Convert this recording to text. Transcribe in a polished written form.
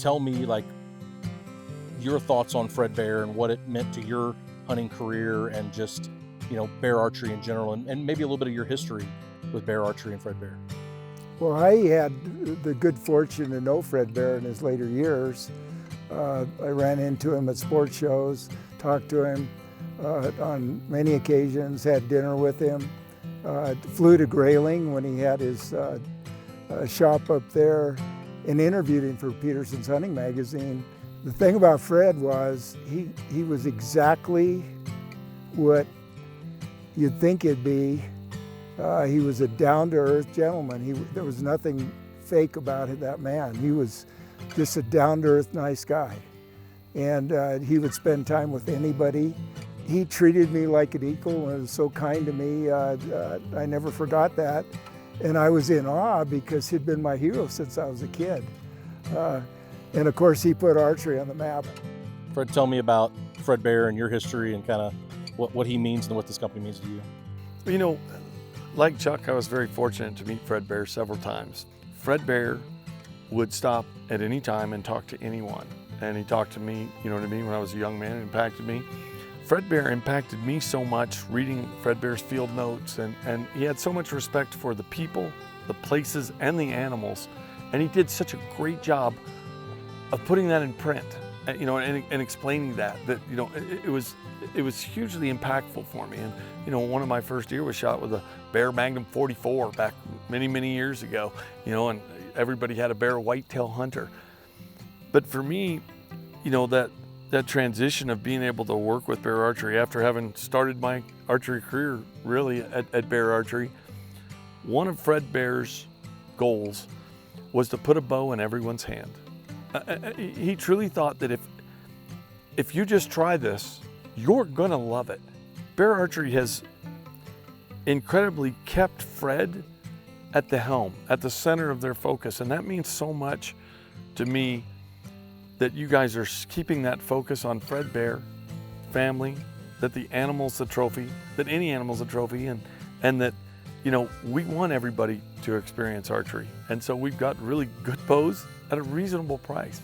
tell me like your thoughts on Fred Bear and what it meant to your hunting career and just, bear archery in general, and maybe a little bit of your history with bear archery and Fred Bear. Well, I had the good fortune to know Fred Bear in his later years. I ran into him at sports shows, talked to him on many occasions, had dinner with him, flew to Grayling when he had his shop up there, and interviewed him for Peterson's Hunting Magazine. The thing about Fred was he was exactly what you'd think he'd be. He was a down-to-earth gentleman. There was nothing fake about that man. He was just a down-to-earth, nice guy. And he would spend time with anybody. He treated me like an equal and was so kind to me. I never forgot that. And I was in awe because he'd been my hero since I was a kid. And of course, he put archery on the map. Fred, tell me about Fred Bear and your history and kind of what he means and what this company means to you. Like Chuck, I was very fortunate to meet Fred Bear several times. Fred Bear would stop at any time and talk to anyone. And he talked to me, when I was a young man, it impacted me. Fred Bear impacted me so much reading Fred Bear's field notes, and he had so much respect for the people, the places, and the animals. And he did such a great job of putting that in print, and explaining that it was hugely impactful for me. And one of my first deer was shot with a Bear Magnum 44 back many years ago, and everybody had a Bear whitetail hunter. But for me, that transition of being able to work with Bear Archery after having started my archery career really at Bear Archery, one of Fred Bear's goals was to put a bow in everyone's hand. He truly thought that if you just try this, you're gonna love it. Bear Archery has incredibly kept Fred at the helm, at the center of their focus, and that means so much to me that you guys are keeping that focus on Fred Bear, family, that the animal's the trophy, that any animal's a trophy, and that we want everybody to experience archery. And so we've got really good bows at a reasonable price.